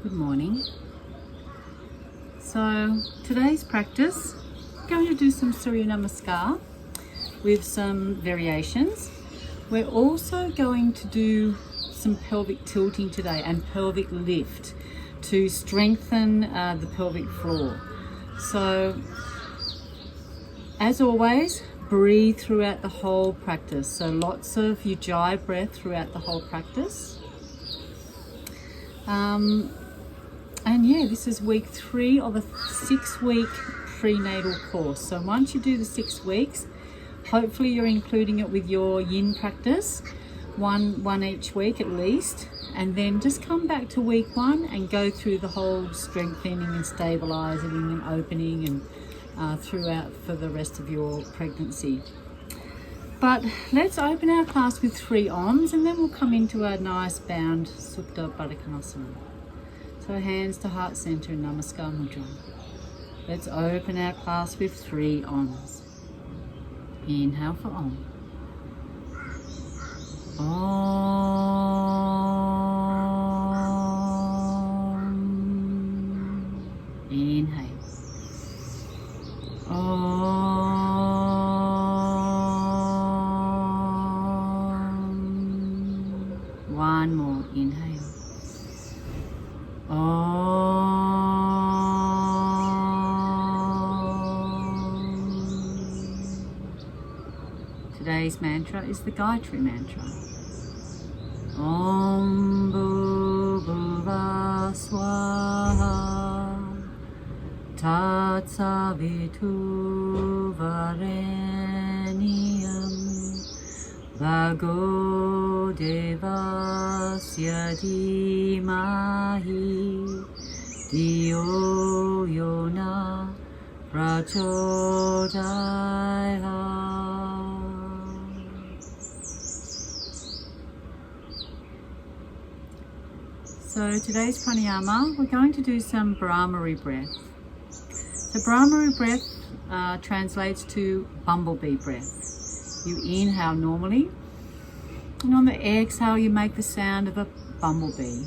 Good morning. So today's practice, I'm going to do some Surya Namaskar with some variations. We're also going to do some pelvic tilting today and pelvic lift to strengthen the pelvic floor. So as always, breathe throughout the whole practice. So lots of Ujjayi breath throughout the whole practice. And yeah, this is week 3 of a 6-week prenatal course. So once you do the 6 weeks, hopefully you're including it with your yin practice, one each week at least, and then just come back to week 1 and go through the whole strengthening and stabilizing and opening and throughout for the rest of your pregnancy. But let's open our class with 3 Oms, and then we'll come into a nice bound Supta Baddha Konasana. So hands to heart center, Namaskar Mudra. Let's open our class with 3 Oms. Inhale for Om. Om. Inhale. Om. One more. Inhale. Today's mantra is the GYATRI mantra. Om BHUVAH SWAHA Tat SAVITUR VERENYAM BHARGO DEVASYA DEEMAHI DHIYO PRACHODAYAT. So today's pranayama, we're going to do some Brahmari breath. So Brahmari breath translates to bumblebee breath. You inhale normally, and on the exhale you make the sound of a bumblebee.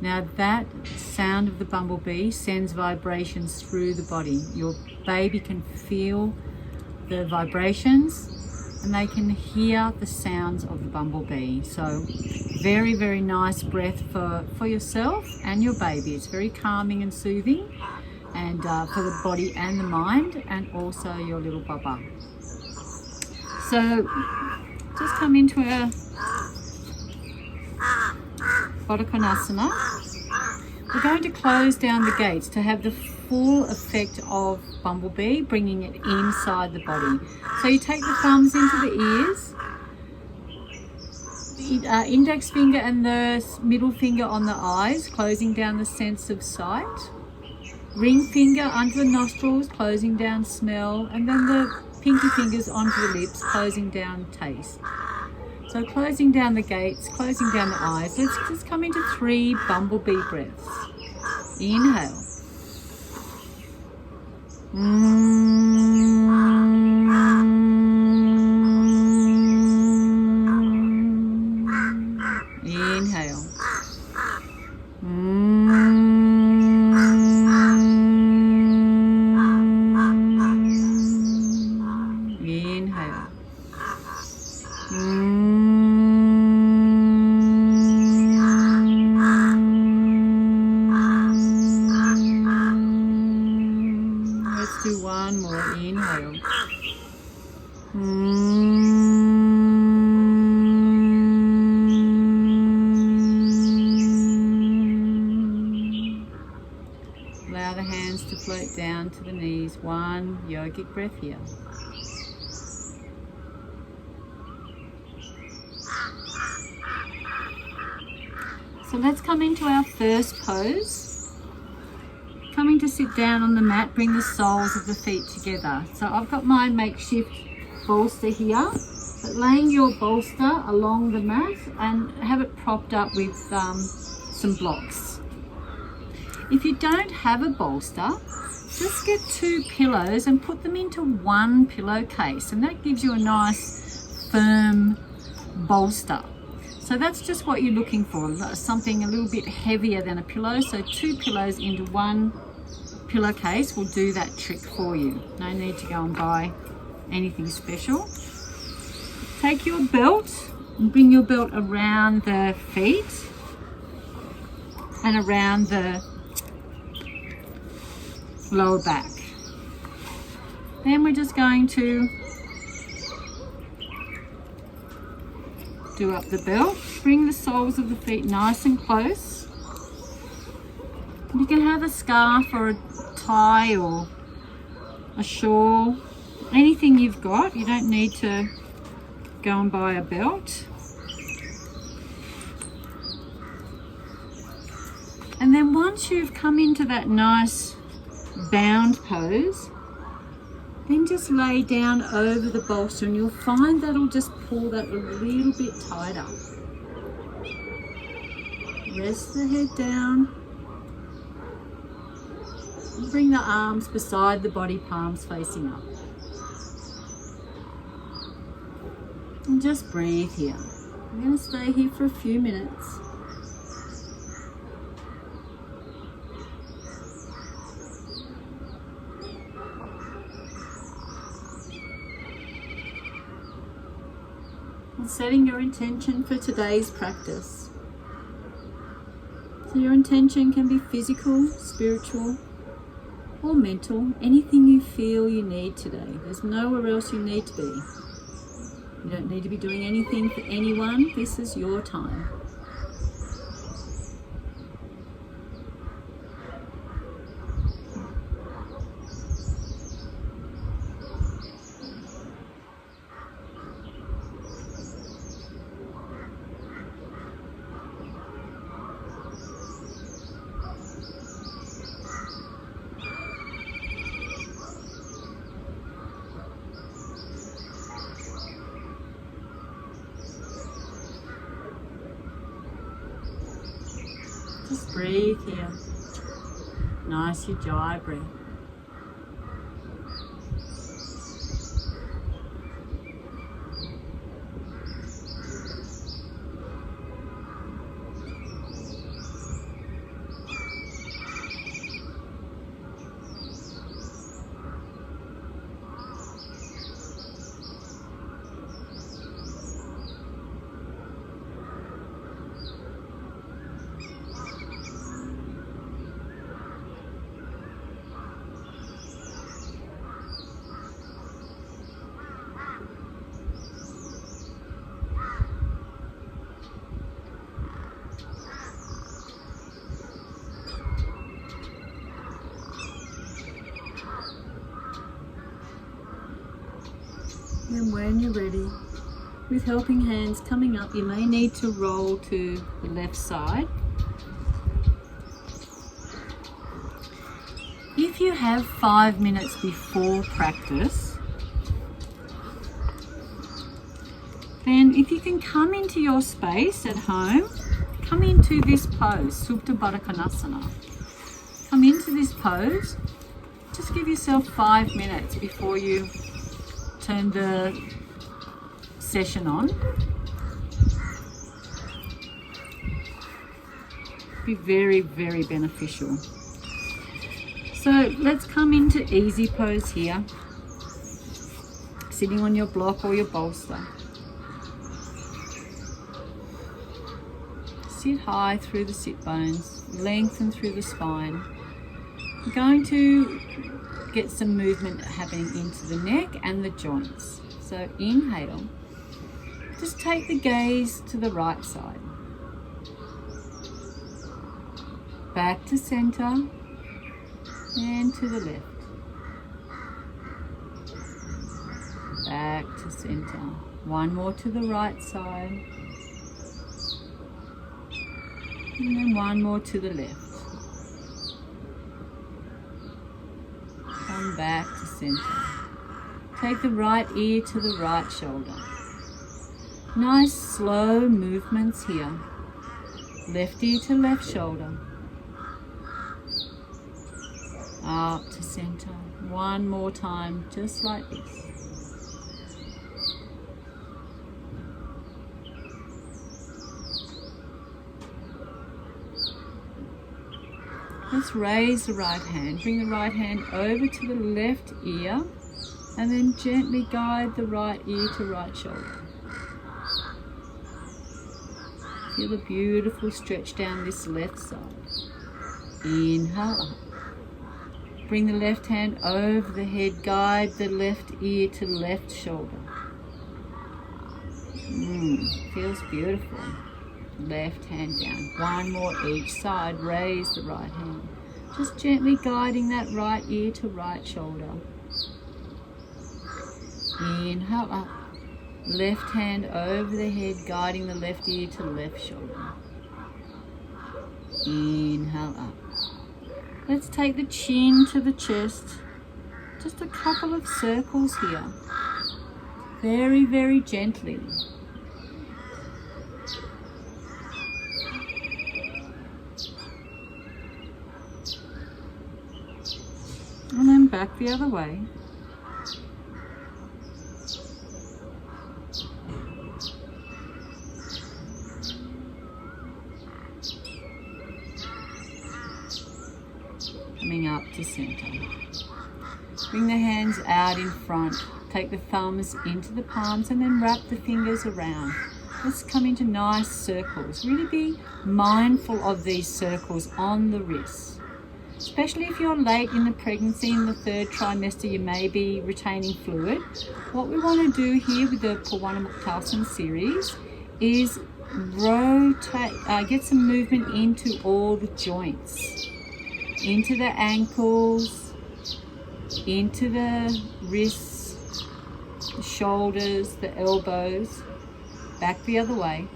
Now that sound of the bumblebee sends vibrations through the body. Your baby can feel the vibrations, and they can hear the sounds of the bumblebee. So very, very nice breath for yourself and your baby. It's very calming and soothing, and for the body and the mind, and also your little baba. So just come into a Baddha Konasana. We're going to close down the gates to have the full effect of bumblebee, bringing it inside the body. So you take the thumbs into the ears, the index finger and the middle finger on the eyes, closing down the sense of sight. Ring finger under the nostrils, closing down smell, and then the pinky fingers onto the lips, closing down taste. So closing down the gates, closing down the eyes. Let's just come into 3 bumblebee breaths. Inhale. Inhale. Inhale. Let's do one more. Inhale. Allow the hands to float down to the knees. 1 yogic breath here. So let's come into our first pose. Coming to sit down on the mat, bring the soles of the feet together. So I've got my makeshift bolster here, but laying your bolster along the mat and have it propped up with some blocks. If you don't have a bolster, just get 2 pillows and put them into one pillowcase, and that gives you a nice firm bolster. So that's just what you're looking for, something a little bit heavier than a pillow. So 2 pillows into 1 pillowcase will do that trick for you. No need to go and buy anything special. Take your belt and bring your belt around the feet and around the lower back. Then we're just going to do up the belt. Bring the soles of the feet nice and close. You can have a scarf or a tie or a shawl, anything you've got. You don't need to go and buy a belt. And then once you've come into that nice bound pose, then just lay down over the bolster and you'll find that'll just pull that a little bit tighter. Rest the head down. Bring the arms beside the body, palms facing up. And just breathe here. We're going to stay here for a few minutes. And setting your intention for today's practice. So your intention can be physical, spiritual, or mental, anything you feel you need today. There's nowhere else you need to be. You don't need to be doing anything for anyone. This is your time. Just breathe here. Nice Ujjayi breath. And when you're ready, with helping hands coming up, you may need to roll to the left side. If you have 5 minutes before practice, then if you can come into your space at home, come into this pose, Supta Baddha Konasana. Come into this pose, just give yourself 5 minutes before you turn the session on. Be very, very beneficial. So let's come into easy pose here, sitting on your block or your bolster. Sit high through the sit bones, lengthen through the spine. We're going to get some movement happening into the neck and the joints. So inhale, just take the gaze to the right side, back to center and to the left, back to center, one more to the right side and then one more to the left. Come back to center. Take the right ear to the right shoulder. Nice slow movements here. Left ear to left shoulder. Up to center. One more time, just like this. Let's raise the right hand. Bring the right hand over to the left ear and then gently guide the right ear to right shoulder. Feel a beautiful stretch down this left side. Inhale up. Bring the left hand over the head. Guide the left ear to left shoulder. Feels beautiful. Left hand down. One more each side. Raise the right hand. Just gently guiding that right ear to right shoulder. Inhale up. Left hand over the head, guiding the left ear to left shoulder. Inhale up. Let's take the chin to the chest. Just a couple of circles here. Very, very gently. And then back the other way. Coming up to center. Bring the hands out in front. Take the thumbs into the palms and then wrap the fingers around. Let's come into nice circles. Really be mindful of these circles on the wrists. Especially if you're late in the pregnancy, in the 3rd trimester, you may be retaining fluid. What we want to do here with the Purwanamuktasana series is rotate, get some movement into all the joints. Into the ankles, into the wrists, the shoulders, the elbows, back the other way.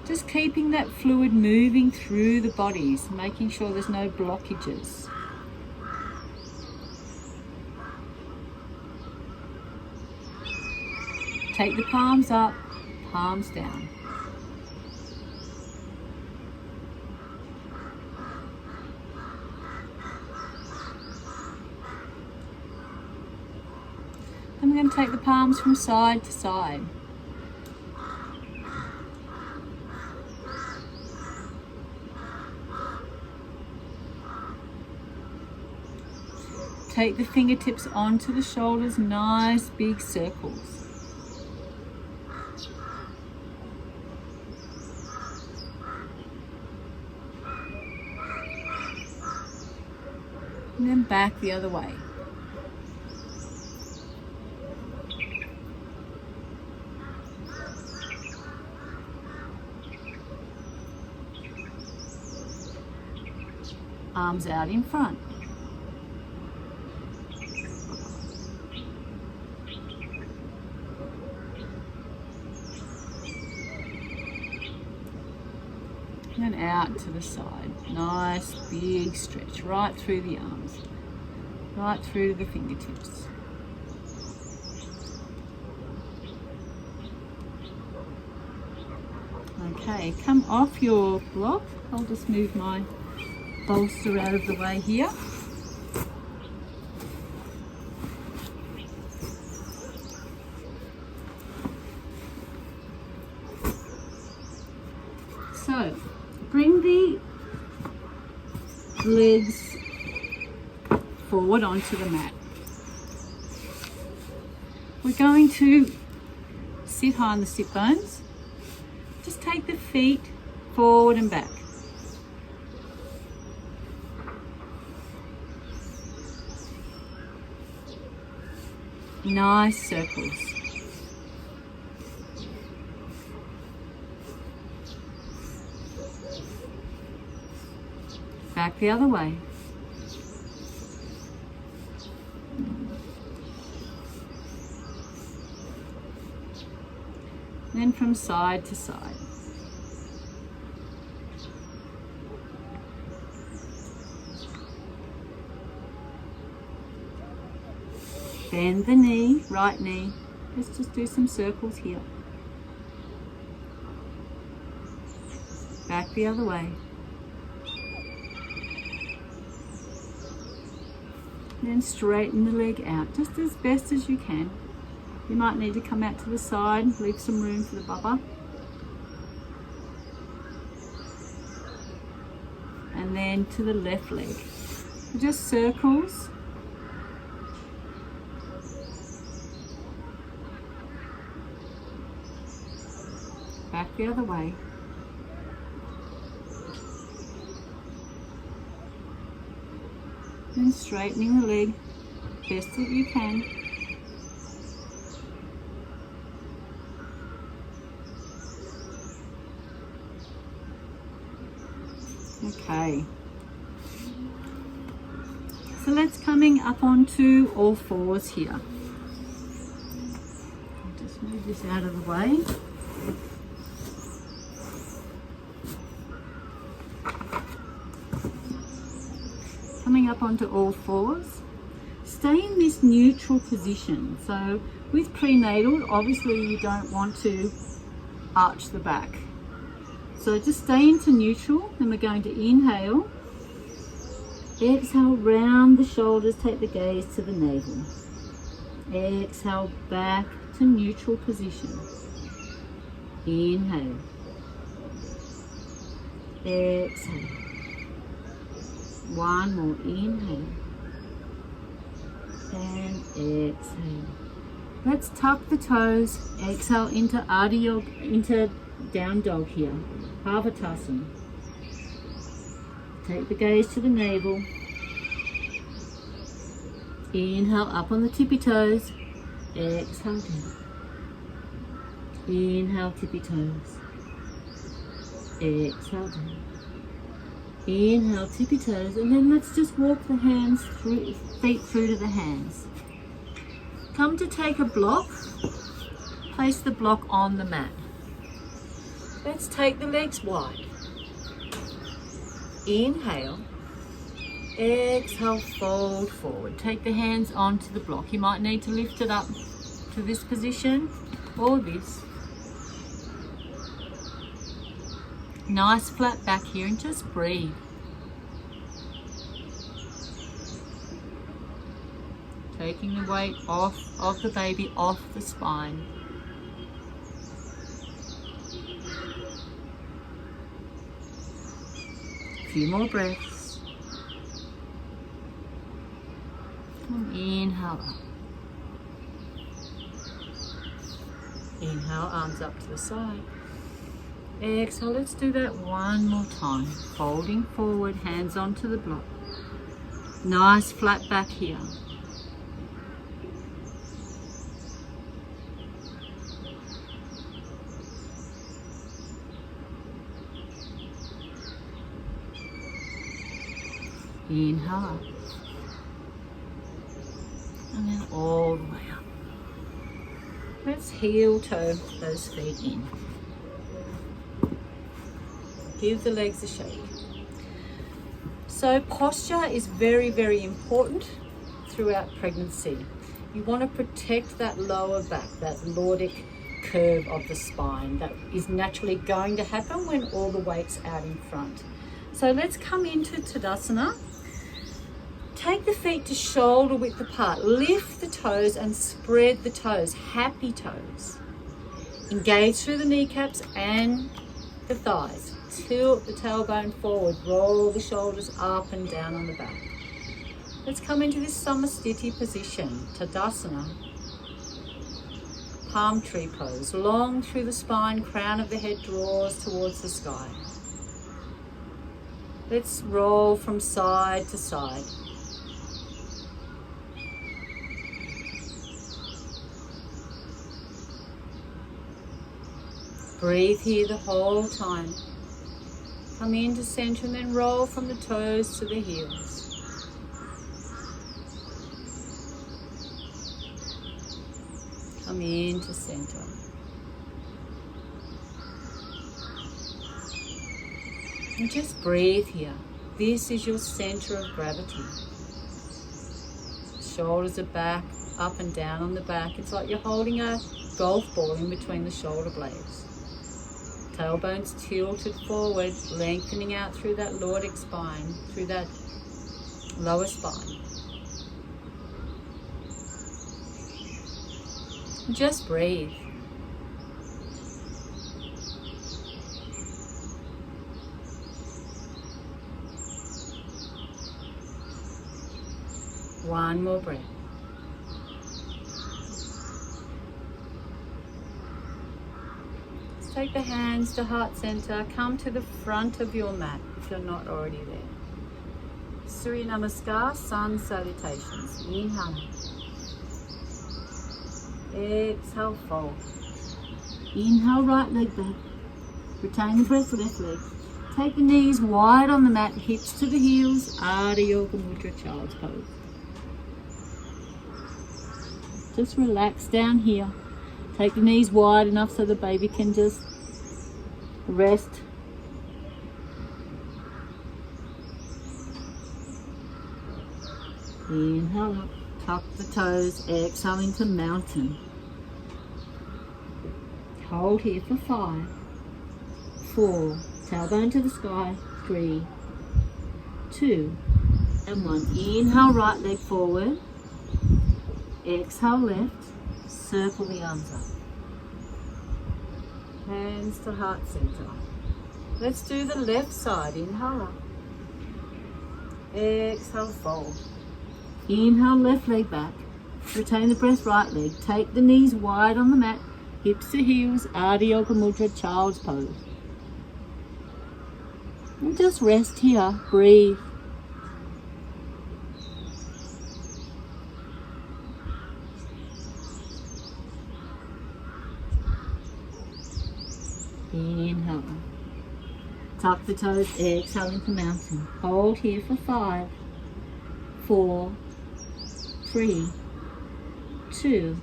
Just keeping that fluid moving through the bodies, making sure there's no blockages. Take the palms up, palms down. And we're going to take the palms from side to side. Take the fingertips onto the shoulders, nice big circles. And then back the other way. Arms out in front. And out to the side. Nice big stretch right through the arms, right through the fingertips. Okay, come off your block. I'll just move my bolster out of the way here. So, bring the legs forward onto the mat. We're going to sit high on the sit bones. Just take the feet forward and back. Nice circles. Back the other way. Then from side to side. Bend the knee, right knee. Let's just do some circles here. Back the other way. Then straighten the leg out just as best as you can. You might need to come out to the side, leave some room for the bubba. And and then to the left leg. Just circles. Back the other way. And straightening the leg best that you can. Okay. So let's coming up onto all fours here. I'll just move this out of the way. Coming up onto all fours. Stay in this neutral position. So with prenatal, obviously you don't want to arch the back. So just stay into neutral. Then we're going to inhale. Exhale, round the shoulders, take the gaze to the navel. Exhale, back to neutral position. Inhale. Exhale. One more, inhale. And exhale. Let's tuck the toes. Exhale into Ardha Yoga, into down dog here. Parvatasana. Take the gaze to the navel. Inhale up on the tippy toes. Exhale down. Inhale tippy toes. Exhale down. Inhale tippy toes, and then let's just walk the hands through, feet through to the hands. Come to take a block. Place the block on the mat. Let's take the legs wide. Inhale. Exhale, fold forward. Take the hands onto the block. You might need to lift it up to this position or this. Nice flat back here, and just breathe. Taking the weight off of the baby, off the spine. A few more breaths. And inhale up. Inhale, arms up to the side. Exhale, let's do that one more time. Folding forward, hands onto the block. Nice flat back here. Inhale up. And then all the way up. Let's heel toe those feet in. Give the legs a shake. So posture is very, very important throughout pregnancy. You want to protect that lower back, that Lordic curve of the spine that is naturally going to happen when all the weight's out in front. So let's come into Tadasana. Take the feet to shoulder width apart. Lift the toes and spread the toes, happy toes. Engage through the kneecaps and the thighs. Tilt the tailbone forward, roll the shoulders up and down on the back. Let's come into this Samasthiti position, Tadasana. Palm tree pose, long through the spine, crown of the head draws towards the sky. Let's roll from side to side. Breathe here the whole time. Come into center and then roll from the toes to the heels. Come into center. And just breathe here. This is your center of gravity. Shoulders are back, up and down on the back. It's like you're holding a golf ball in between the shoulder blades. Tailbone's tilted forward, lengthening out through that Lordic spine, through that lower spine. Just breathe. One more breath. Let's take the hands to heart center. Come to the front of your mat if you're not already there. Surya Namaskar, sun salutations. Inhale. Exhale, fold. Inhale, right leg back. Retain the breath, left leg. Take the knees wide on the mat, hips to the heels. Ardha Yoga Mudra, child's pose. Just relax down here. Take the knees wide enough so the baby can just rest. Inhale up, tuck the toes, exhale into mountain. Hold here for 5, 4, tailbone to the sky, 3, 2, and 1. Inhale, right leg forward. Exhale, left. Circle the arms up. Hands to heart center. Let's do the left side. Inhale up. Exhale, fold. Inhale, left leg back. Retain the breath, right leg. Take the knees wide on the mat. Hips to heels. Ardha Yoga Mudra, child's pose. And just rest here. Breathe. Inhale. Tuck the toes, exhale into mountain. Hold here for 5, 4, 3, 2,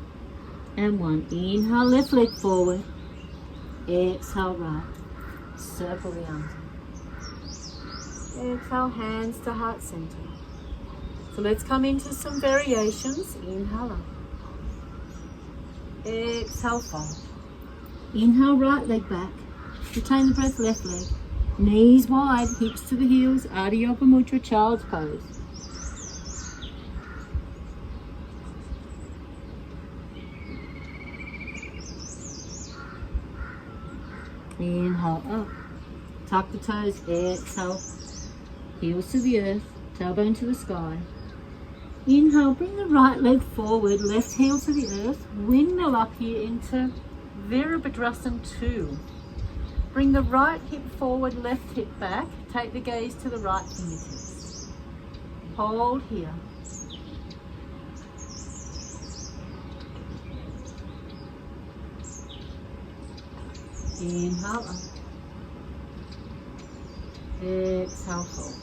and 1. Inhale, left leg forward. Exhale, right. Circle the arms. Exhale, hands to heart center. So let's come into some variations. Inhale up. Exhale, fold. Inhale, right leg back. Retain the breath, left leg. Knees wide, hips to the heels. Ardha Yoga Mudra, child's pose. Inhale up. Tuck the toes, exhale. Heels to the earth, tailbone to the sky. Inhale, bring the right leg forward, left heel to the earth. Windmill up here into Virabhadrasana 2. Bring the right hip forward, left hip back. Take the gaze to the right fingertips. Hold here. Inhale up. Exhale, fold.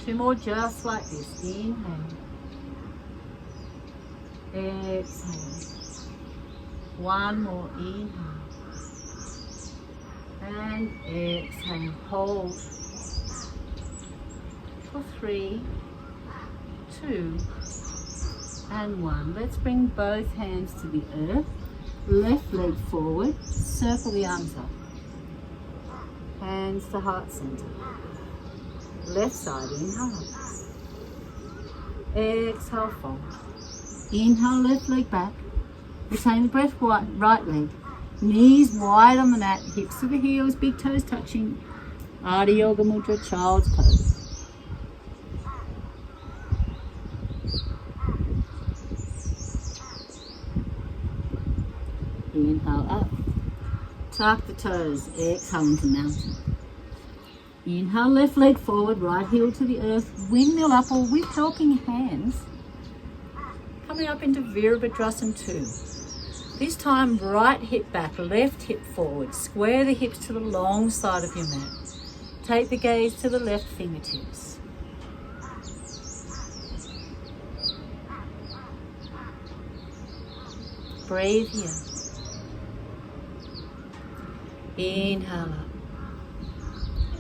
2 more just like this. Inhale. Exhale. 1 more. Inhale. And exhale. Hold. For 3, 2, and 1. Let's bring both hands to the earth. Left leg forward. Circle the arms up. Hands to heart center. Left side, inhale up. Exhale, fold. Inhale, left leg back. Retain the breath, right leg. Knees wide on the mat, hips to the heels, big toes touching. Ardha Yoga Mudra, child's pose. Inhale up. Tuck the toes, exhale into mountain. Inhale, left leg forward, right heel to the earth, windmill up or with helping hands. Coming up into Virabhadrasana 2. This time, right hip back, left hip forward. Square the hips to the long side of your mat. Take the gaze to the left fingertips. Breathe here. Inhale up.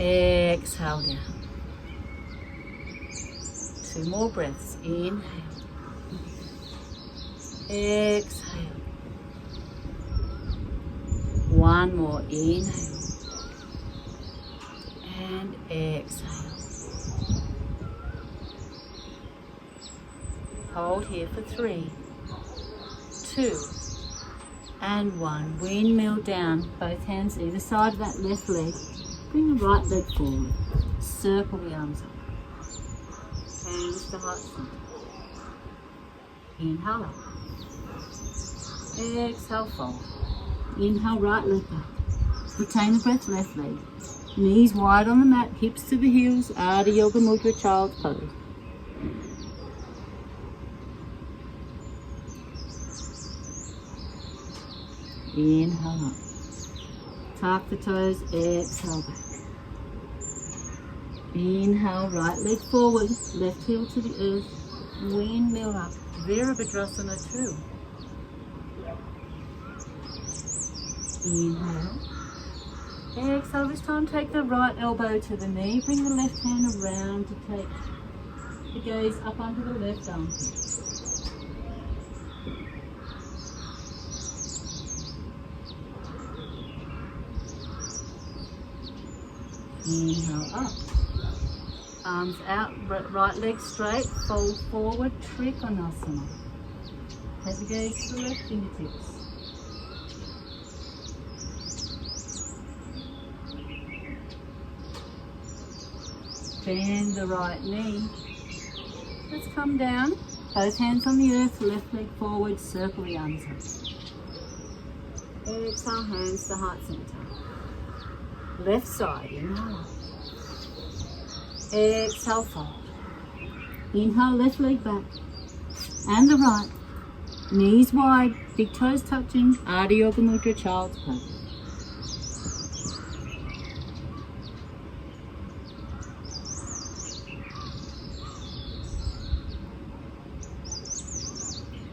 Exhale down. 2 more breaths. Inhale. Exhale. 1 more. Inhale. And exhale. Hold here for 3, 2, and 1. Windmill down. Both hands either side of that left leg. Bring the right leg forward. Circle the arms up. hands to heart center. Inhale up. Exhale, fold. Inhale, right leg back. Retain the breath, left leg. Knees wide on the mat, hips to the heels. Ardha Yoga Mudra, child's pose. Inhale up. Tuck the toes, exhale back. Inhale, right leg forward, left heel to the earth. Windmill up. Virabhadrasana 2. Inhale. Exhale, this time take the right elbow to the knee. Bring the left hand around to take the gaze up under the left armpit. Inhale up. Arms out, right leg straight, fold forward, Trikonasana. Take the gaze to the left fingertips. Bend the right knee. Let's come down. Both hands on the earth, left leg forward, circle the arms up. Exhale, hands to heart center. Left side, inhale. Exhale, fold. Inhale, left leg back. And the right. Knees wide, big toes touching. Ardha Yoga Mudra, child's pose.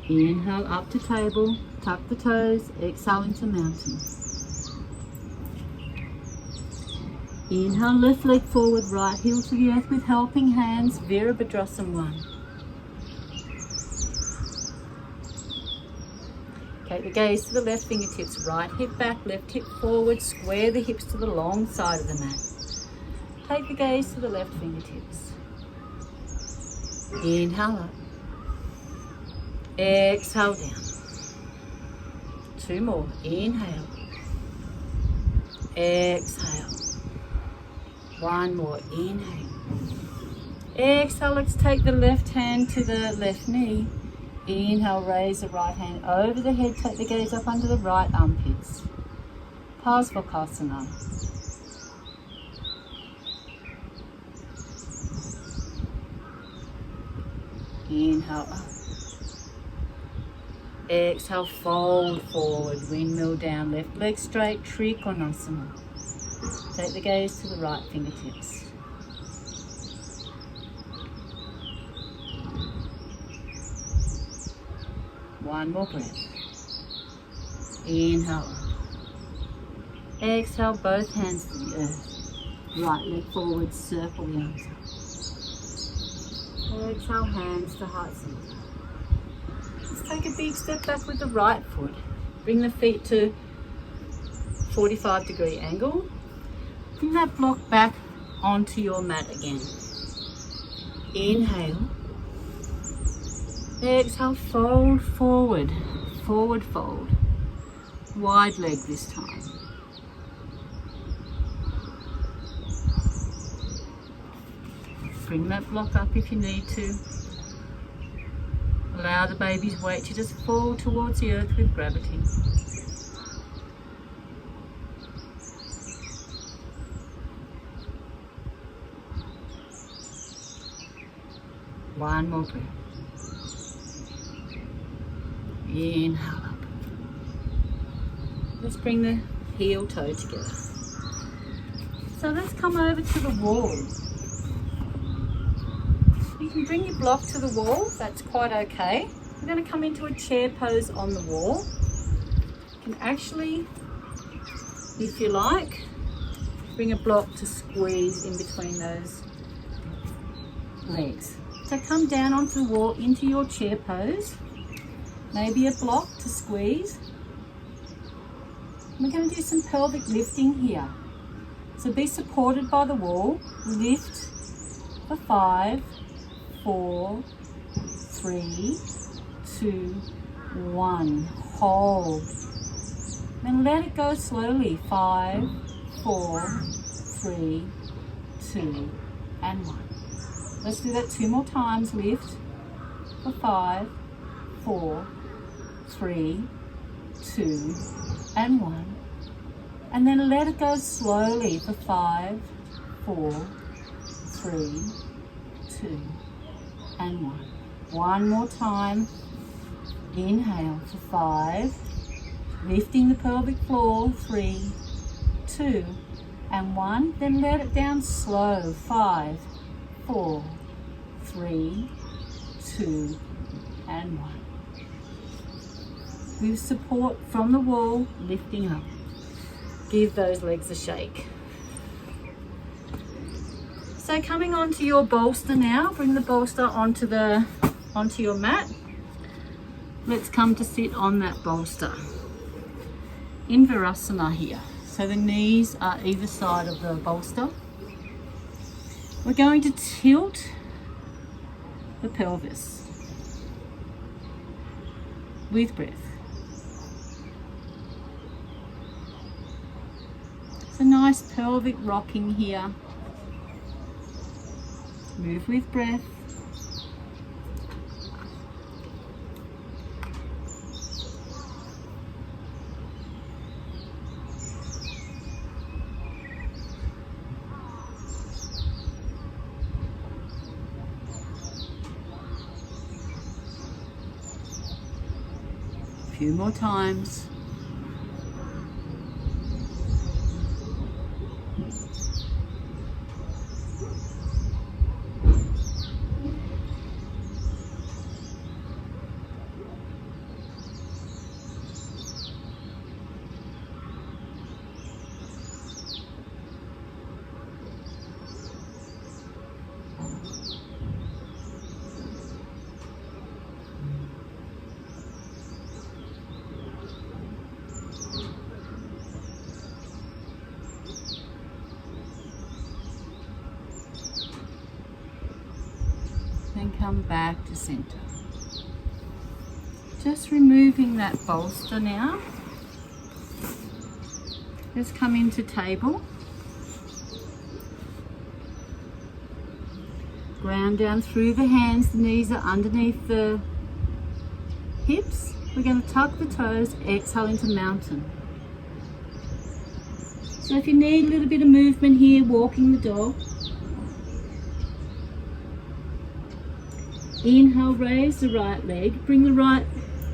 Inhale up to table, tuck the toes, exhale into mountain. Inhale, left leg forward, right heel to the earth with helping hands, Virabhadrasana 1. Take the gaze to the left fingertips, right hip back, left hip forward, square the hips to the long side of the mat. Take the gaze to the left fingertips. Inhale up. Exhale down. 2 more. Inhale. Exhale. 1 more. Inhale. Exhale. Let's take the left hand to the left knee. Inhale. Raise the right hand over the head. Take the gaze up under the right armpits. Parsvakotsana. Inhale up. Exhale, fold forward, windmill down, left leg straight, Trikonasana. Take the gaze to the right fingertips. One more breath. Inhale. Exhale, both hands to the earth. Right leg forward, circle the arms up. Exhale, hands to heart center. Let's take a big step back with the right foot. Bring the feet to 45-degree angle. Bring that block back onto your mat again. Inhale. Exhale, fold forward. Forward fold. Wide leg this time. Bring that block up if you need to. Allow the baby's weight to just fall towards the earth with gravity. One more breath. Inhale up. Let's bring the heel toe together. So let's come over to the wall. You can bring your block to the wall, that's quite okay. We're going to come into a chair pose on the wall. You can actually, if you like, bring a block to squeeze in between those legs. So come down onto the wall into your chair pose. Maybe a block to squeeze. We're going to do some pelvic lifting here. So be supported by the wall. Lift for 5, 4, 3, 2, 1. Hold. Then let it go slowly. 5, 4, 3, 2, and 1. Let's do that 2 more times. Lift for 5, 4, 3, 2, and 1. And then let it go slowly for 5, 4, 3, 2, and 1. One more time. Inhale for 5, lifting the pelvic floor, 3, 2, and 1. Then let it down slow, 5, 4, 3, 2, and 1. With support from the wall, lifting up. Give those legs a shake. So coming onto your bolster now, bring the bolster onto your mat. Let's come to sit on that bolster in Virasana here. So the knees are either side of the bolster. We're going to tilt the pelvis with breath. It's a nice pelvic rocking here. Move with breath. A few more times. Then come back to center. Just removing that bolster now. Let's come into table. Ground down through the hands, the knees are underneath the hips. We're going to tuck the toes, exhale into mountain. So if you need a little bit of movement here, walking the dog. Inhale, raise the right leg, bring the right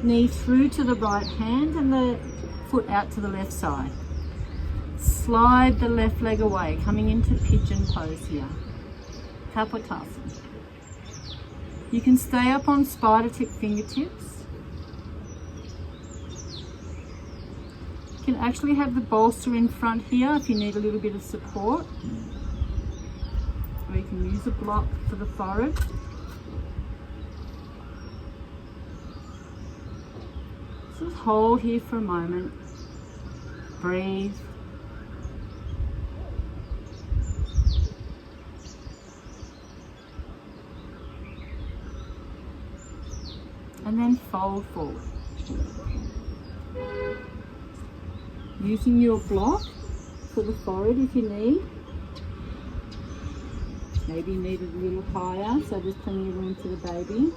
knee through to the right hand and the foot out to the left side. Slide the left leg away, coming into pigeon pose here. Kapotasana. You can stay up on spider tip fingertips. You can actually have the bolster in front here if you need a little bit of support. Or you can use a block for the forehead. Just hold here for a moment. Breathe. And then fold forward. Using your block for the forehead if you need. Maybe you need it a little higher, so there's plenty of room for the baby.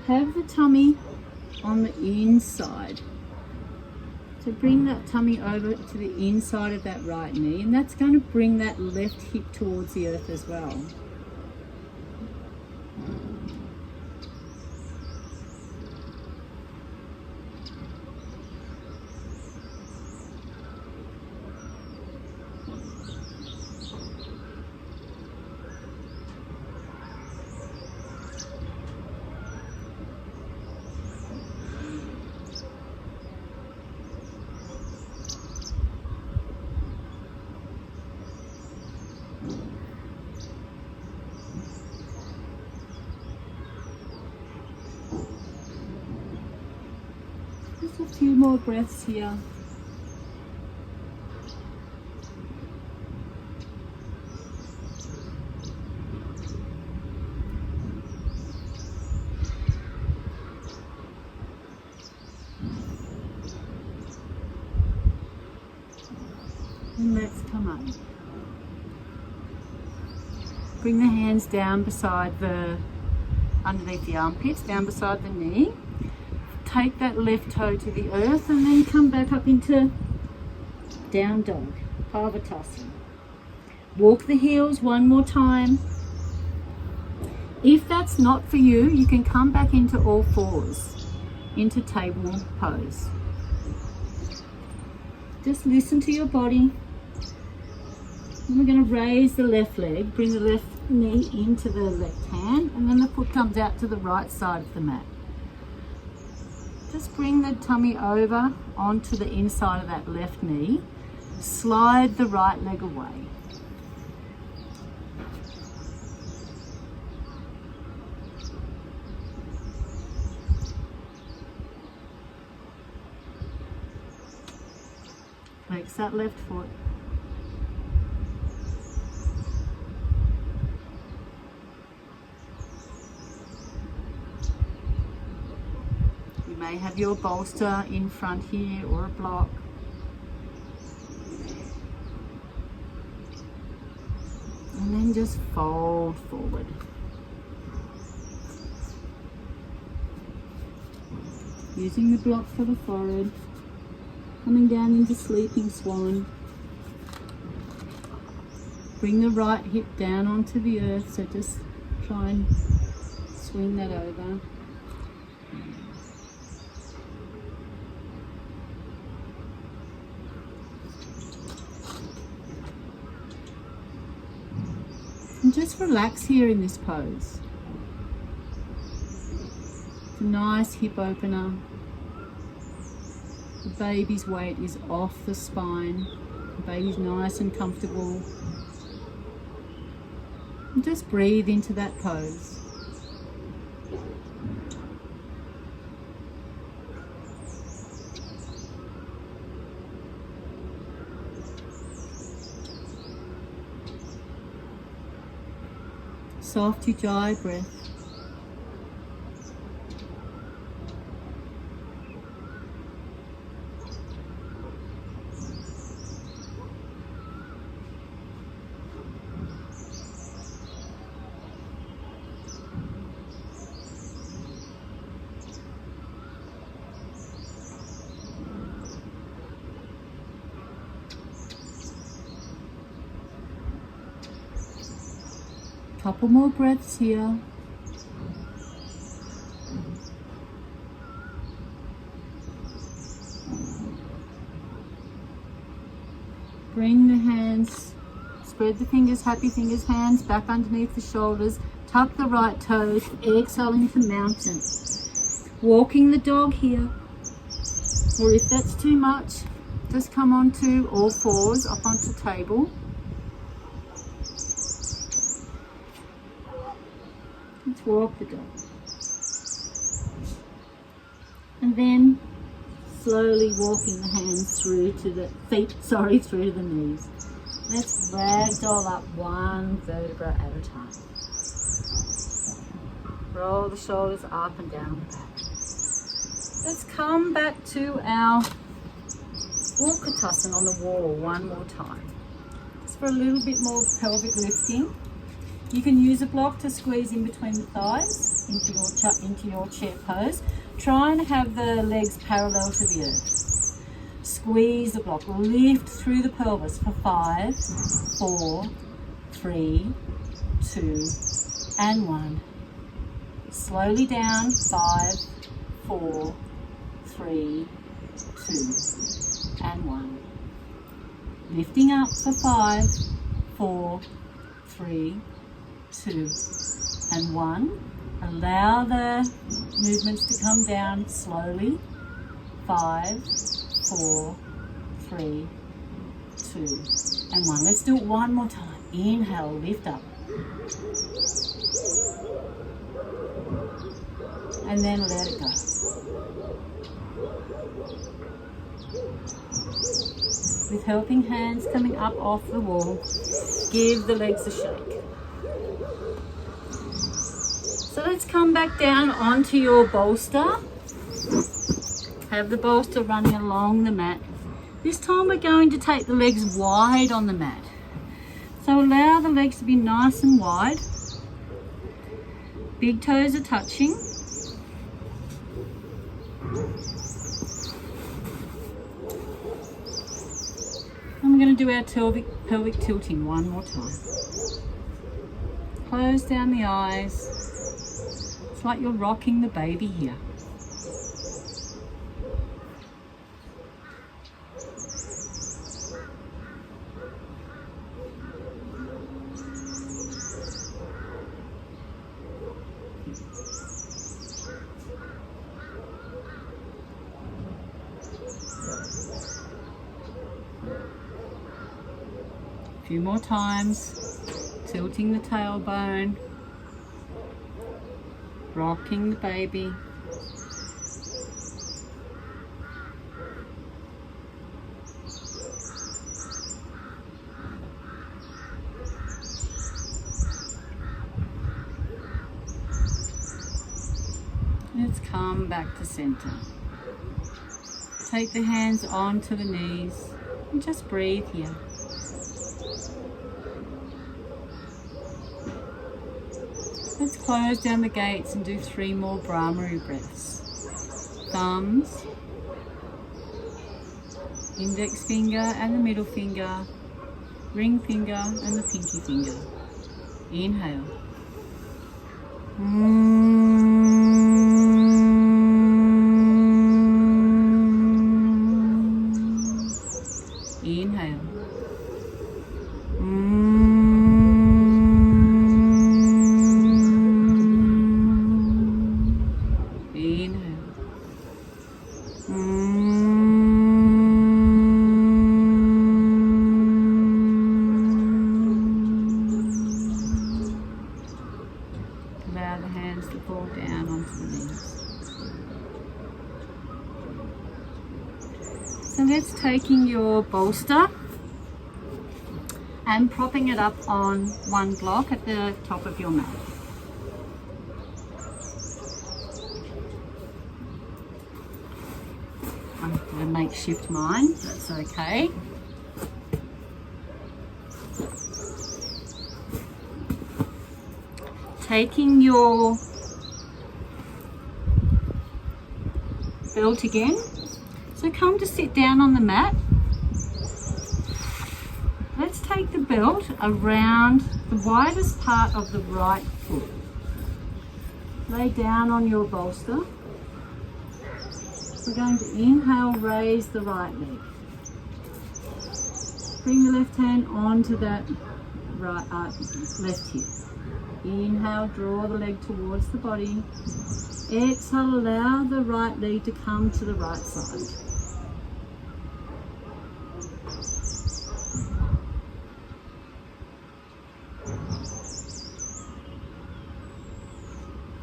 Have the tummy on the inside. So bring that tummy over to the inside of that right knee, and that's going to bring that left hip towards the earth as well. Just a few more breaths here. And let's come up. Bring the hands down beside underneath the armpits, down beside the knee. Take that left toe to the earth and then come back up into down dog, Parvatasana. Walk the heels one more time. If that's not for you, you can come back into all fours, into table pose. Just listen to your body. And we're going to raise the left leg, bring the left knee into the left hand, and then the foot comes out to the right side of the mat. Just bring the tummy over onto the inside of that left knee. Slide the right leg away. Flex that left foot. You may have your bolster in front here or a block. And then just fold forward. Using the block for the forehead. Coming down into sleeping swan. Bring the right hip down onto the earth, so just try and swing that over. And just relax here in this pose. It's a nice hip opener. The baby's weight is off the spine. The baby's nice and comfortable. And just breathe into that pose. Soft Ujjayi breath. Couple more breaths here. Bring the hands, spread the fingers, happy fingers, hands back underneath the shoulders. Tuck the right toes, exhale into mountain. Walking the dog here. Or if that's too much, just come onto all fours, up onto table. Let's walk the dog. And then slowly walking the hands through to the feet, through to the knees. Let's ragdoll up one vertebra at a time. Roll the shoulders up and down the back. Let's come back to our Walkatasana on the wall one more time. Just for a little bit more pelvic lifting. You can use a block to squeeze in between the thighs into your chair pose. Try and have the legs parallel to the earth. Squeeze the block, lift through the pelvis for 5, 4, 3, 2, and 1. Slowly down, 5, 4, 3, 2, and 1. Lifting up for 5, 4, 3, 2, and 1. Allow the movements to come down slowly. 5, 4, 3, 2, and 1. Let's do it one more time. Inhale, lift up. And then let it go. With helping hands coming up off the wall, give the legs a shake. So let's come back down onto your bolster. Have the bolster running along the mat. This time we're going to take the legs wide on the mat. So allow the legs to be nice and wide. Big toes are touching. And we're going to do our pelvic tilting one more time. Close down the eyes. It's like you're rocking the baby here. A few more times, tilting the tailbone, rocking the baby. Let's come back to center. Take the hands onto the knees and just breathe here. Let's close down the gates and do 3 more Brahmari breaths. Thumbs, index finger and the middle finger, ring finger and the pinky finger. Inhale. Inhale. Allow the hands to fall down onto the knees. So that's taking your bolster and propping it up on one block at the top of your mat. I'm going to makeshift mine, that's okay. Taking your belt again. So come to sit down on the mat. Let's take the belt around the widest part of the right foot. Lay down on your bolster. We're going to inhale, raise the right leg. Bring the left hand onto that left hip. Inhale, draw the leg towards the body. Exhale, allow the right leg to come to the right side.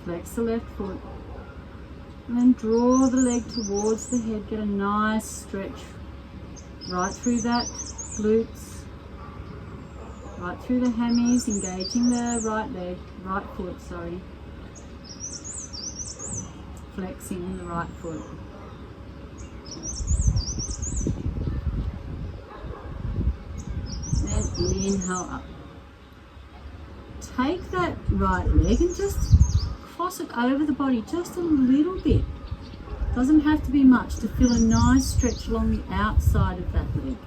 Flex the left foot. And then draw the leg towards the head. Get a nice stretch right through that glutes, right through the hammies, engaging the right foot, sorry. Flexing the right foot. Then inhale up. Take that right leg and just cross it over the body just a little bit. Doesn't have to be much to feel a nice stretch along the outside of that leg.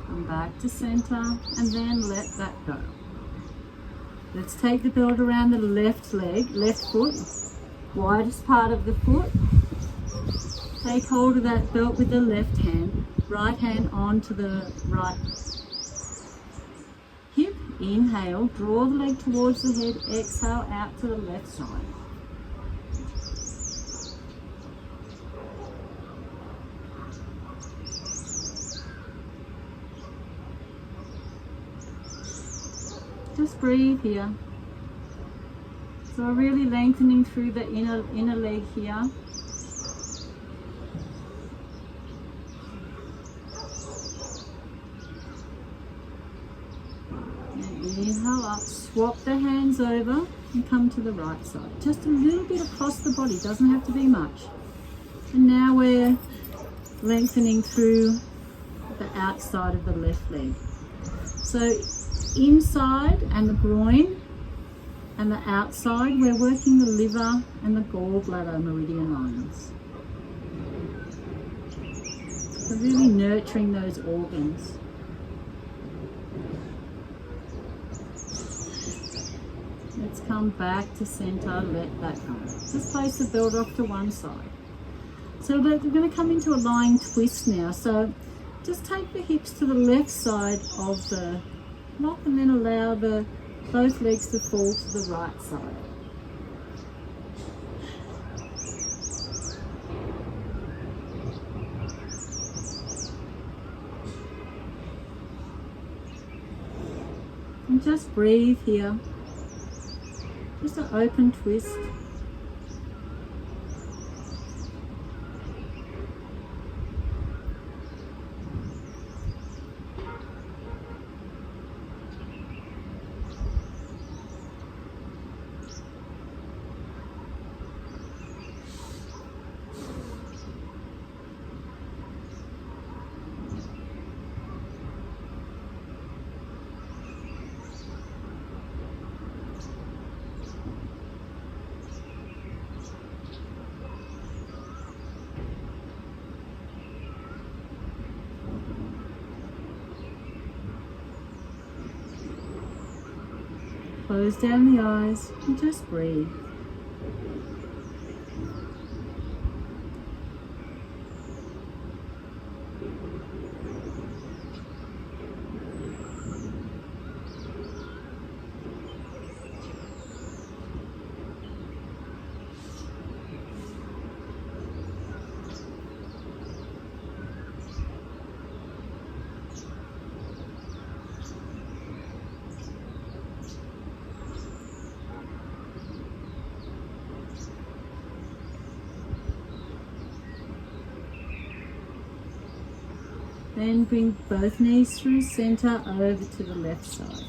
Come back to center and then let that go. Let's take the belt around the left leg, left foot, widest part of the foot. Take hold of that belt with the left hand, right hand onto the right hip. Inhale, draw the leg towards the head, exhale out to the left side. Just breathe here. So really lengthening through the inner leg here. Inhale up, swap the hands over and come to the right side. Just a little bit across the body, doesn't have to be much. And now we're lengthening through the outside of the left leg. So inside and the groin and the outside, we're working the liver and the gallbladder meridian lines. So really nurturing those organs. Let's come back to center, let that come. Just place the belt off to one side. So we're going to come into a lying twist now. So just take the hips to the left side of the block and then allow both legs to fall to the right side. And just breathe here. Just an open twist. Close down the eyes and just breathe. Then bring both knees through center over to the left side.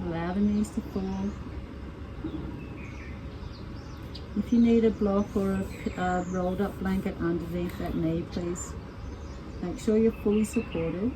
Allow the knees to fall. If you need a block or a rolled up blanket underneath that knee, please make sure you're fully supported.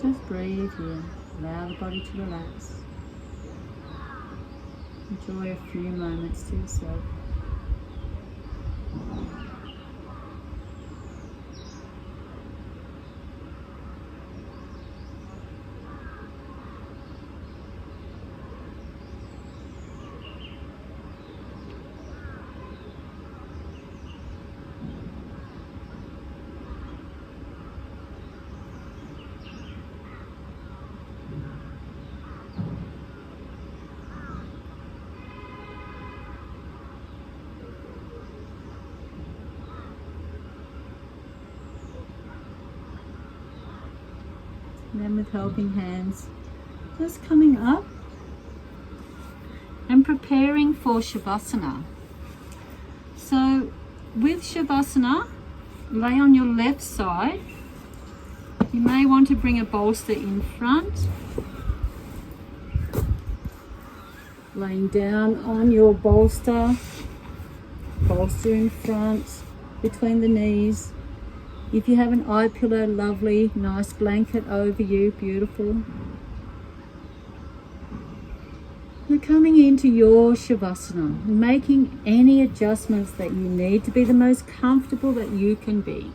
Just breathe here. Allow the body to relax. Enjoy a few moments to yourself. And then with helping hands, just coming up and preparing for Shavasana. So with Shavasana, lay on your left side. You may want to bring a bolster in front. Laying down on your bolster in front, between the knees. If you have an eye pillow, lovely, nice blanket over you, beautiful. We're coming into your Shavasana, making any adjustments that you need to be the most comfortable that you can be.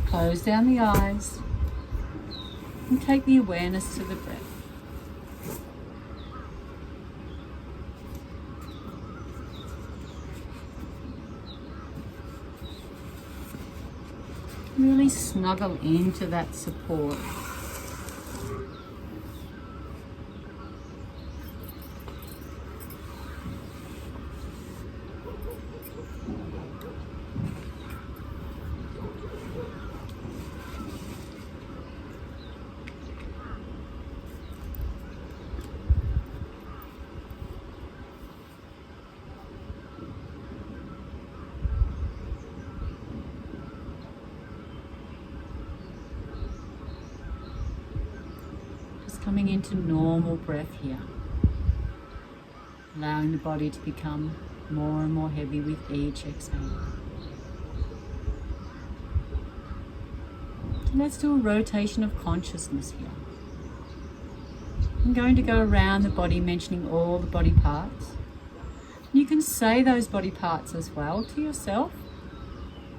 Close down the eyes and take the awareness to the breath. Really snuggle into that support. Coming into normal breath here, allowing the body to become more and more heavy with each exhale. Let's do a rotation of consciousness here. I'm going to go around the body mentioning all the body parts. You can say those body parts as well to yourself,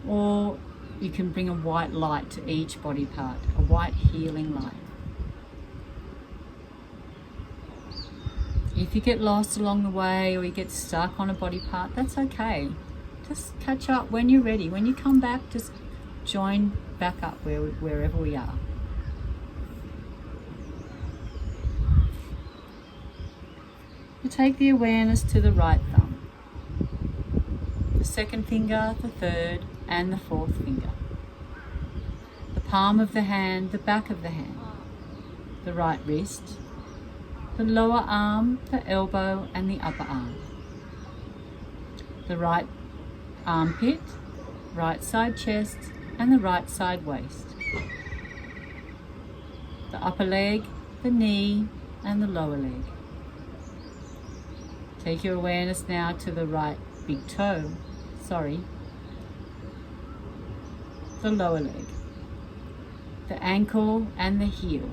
or you can bring a white light to each body part, a white healing light. If you get lost along the way or you get stuck on a body part, that's okay. Just catch up when you're ready. When you come back, just join back up wherever we are. You take the awareness to the right thumb, the second finger, the third, and the fourth finger. The palm of the hand, the back of the hand, the right wrist, the lower arm, the elbow, and the upper arm. The right armpit, right side chest, and the right side waist. The upper leg, the knee, and the lower leg. Take your awareness now to the right big toe, the lower leg, the ankle, and the heel.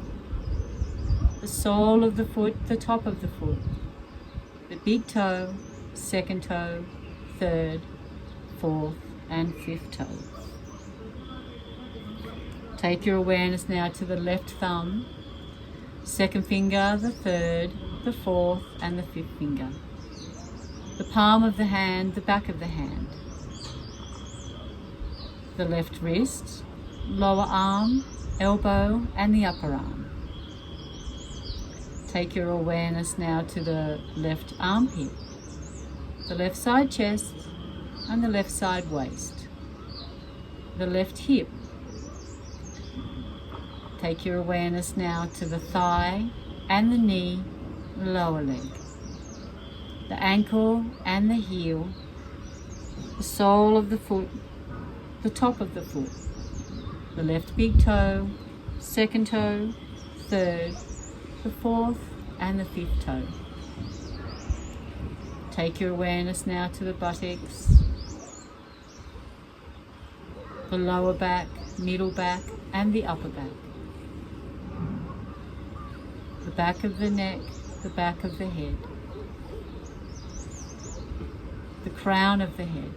The sole of the foot, the top of the foot, the big toe, second toe, third, fourth, and fifth toe. Take your awareness now to the left thumb, second finger, the third, the fourth, and the fifth finger. The palm of the hand, the back of the hand. The left wrist, lower arm, elbow, and the upper arm. Take your awareness now to the left armpit, the left side chest, and the left side waist, the left hip. Take your awareness now to the thigh and the knee, lower leg, the ankle and the heel, the sole of the foot, the top of the foot, the left big toe, second toe, third, the fourth, and the fifth toe. Take your awareness now to the buttocks, the lower back, middle back, and the upper back. The back of the neck, the back of the head, the crown of the head,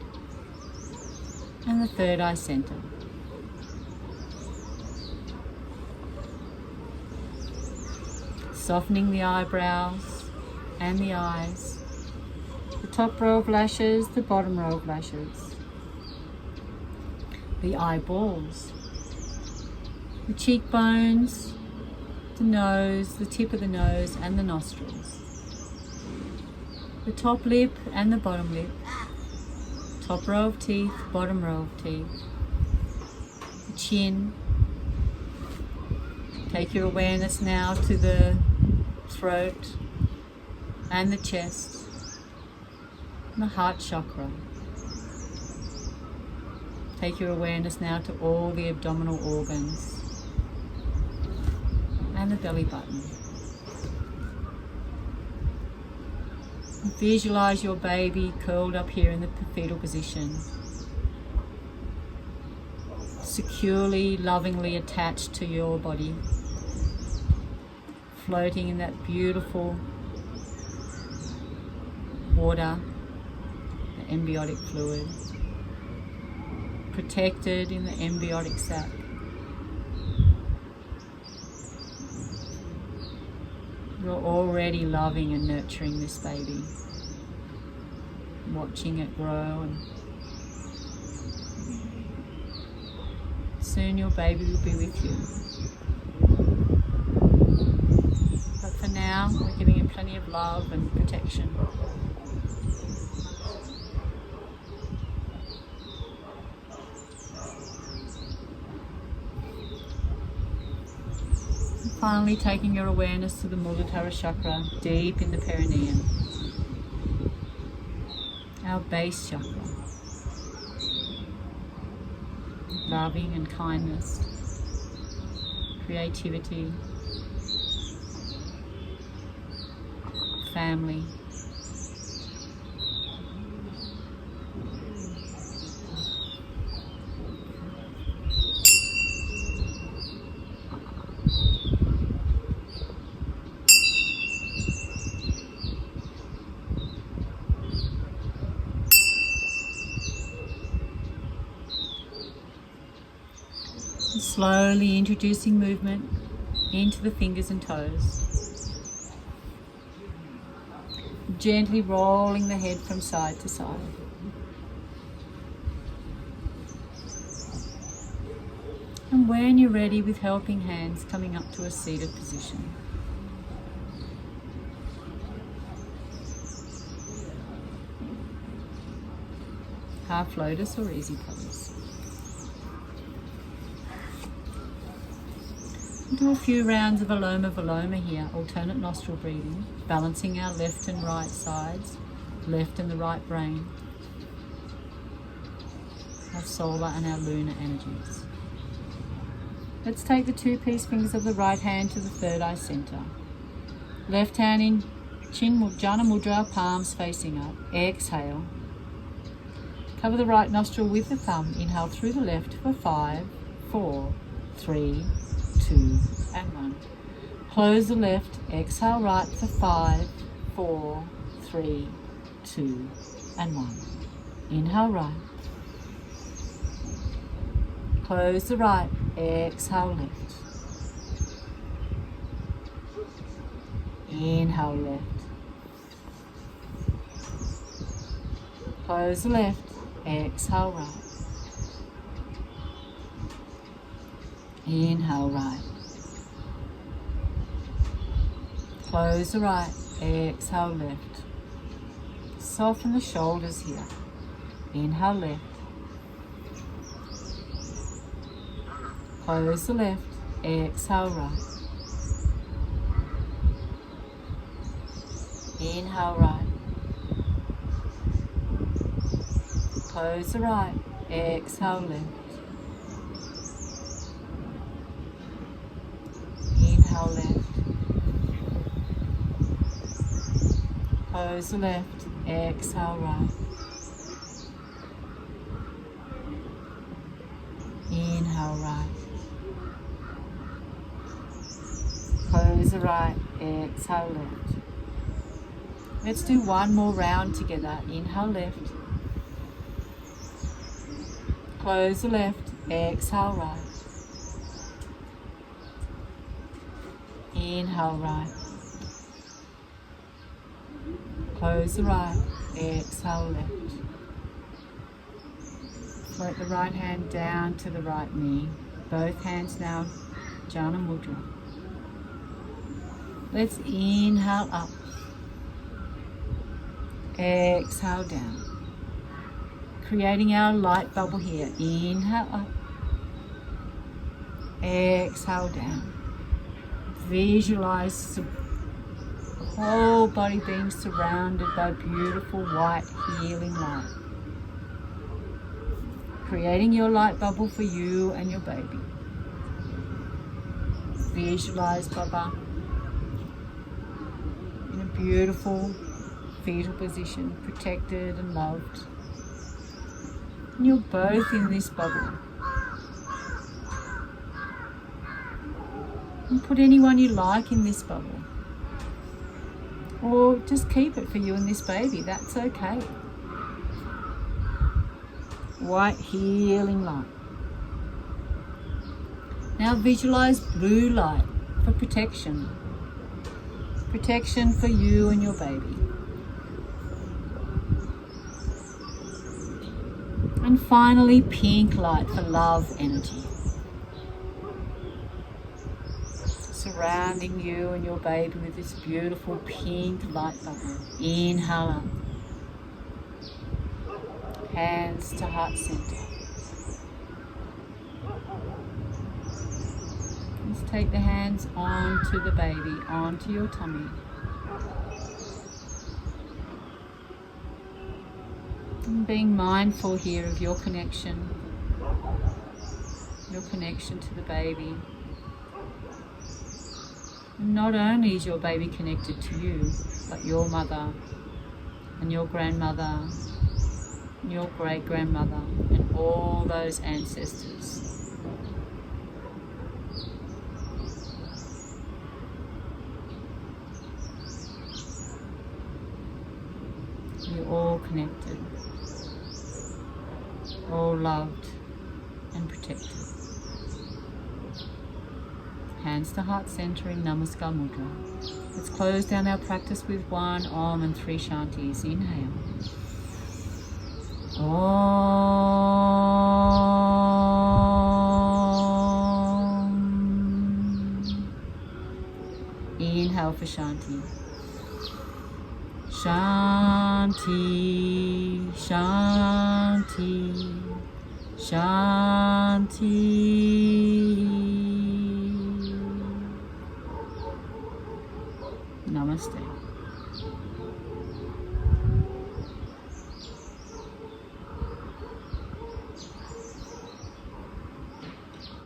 and the third eye center. Softening the eyebrows and the eyes, the top row of lashes, the bottom row of lashes, the eyeballs, the cheekbones, the nose, the tip of the nose, and the nostrils, the top lip and the bottom lip, top row of teeth, bottom row of teeth, the chin. Take your awareness now to the throat and the chest and the heart chakra. Take your awareness now to all the abdominal organs and the belly button. Visualize your baby curled up here in the fetal position, securely, lovingly attached to your body, floating in that beautiful water, the embryonic fluid, protected in the embryonic sac. You're already loving and nurturing this baby, watching it grow, and soon your baby will be with you. But for now, we're giving it plenty of love and protection. Finally, taking your awareness to the Muladhara chakra, deep in the perineum, our base chakra, loving and kindness, creativity, family. Slowly introducing movement into the fingers and toes. Gently rolling the head from side to side. And when you're ready, with helping hands, coming up to a seated position. Half lotus or easy pose. Do a few rounds of Aloma Viloma here, alternate nostril breathing, balancing our left and right sides, left and the right brain, our solar and our lunar energies. Let's take the two peace fingers of the right hand to the third eye center. Left hand in Chin Jhana Mudra, palms facing up. Exhale. Cover the right nostril with the thumb. Inhale through the left for 5, 4, 3, 2, and 1. Close the left, exhale right for 5, 4, 3, 2, and 1. Inhale right. Close the right, exhale left. Inhale left. Close the left, exhale right. Inhale right. Close the right, exhale left. Soften the shoulders here. Inhale left. Close the left, exhale right. Inhale right. Close the right, exhale left. Inhale left. Close the left, exhale right. Inhale right. Close the right, exhale left. Let's do one more round together. Inhale left. Close the left, exhale right. Inhale right. Close the right, exhale left. Float the right hand down to the right knee. Both hands now, Jhana Mudra. Let's inhale up. Exhale down. Creating our light bubble here. Inhale up. Exhale down. Visualize the whole body being surrounded by beautiful white healing light. Creating your light bubble for you and your baby. Visualize Baba in a beautiful fetal position, protected and loved. And you're both in this bubble. And put anyone you like in this bubble. Or just keep it for you and this baby, that's okay. White healing light. Now visualize blue light for protection. Protection for you and your baby. And finally, pink light for love energy. Surrounding you and your baby with this beautiful pink light bubble. Inhale up. Hands to heart center. Just take the hands onto the baby, onto your tummy. And being mindful here of your connection to the baby. And not only is your baby connected to you, but your mother and your grandmother, and your great-grandmother, and all those ancestors. You're all connected, all loved and protected. Hands to heart center in Namaskar Mudra. Let's close down our practice with 1 Om and 3 Shantis. Inhale. Om. Inhale for Shanti. Shanti, Shanti, Shanti. Namaste.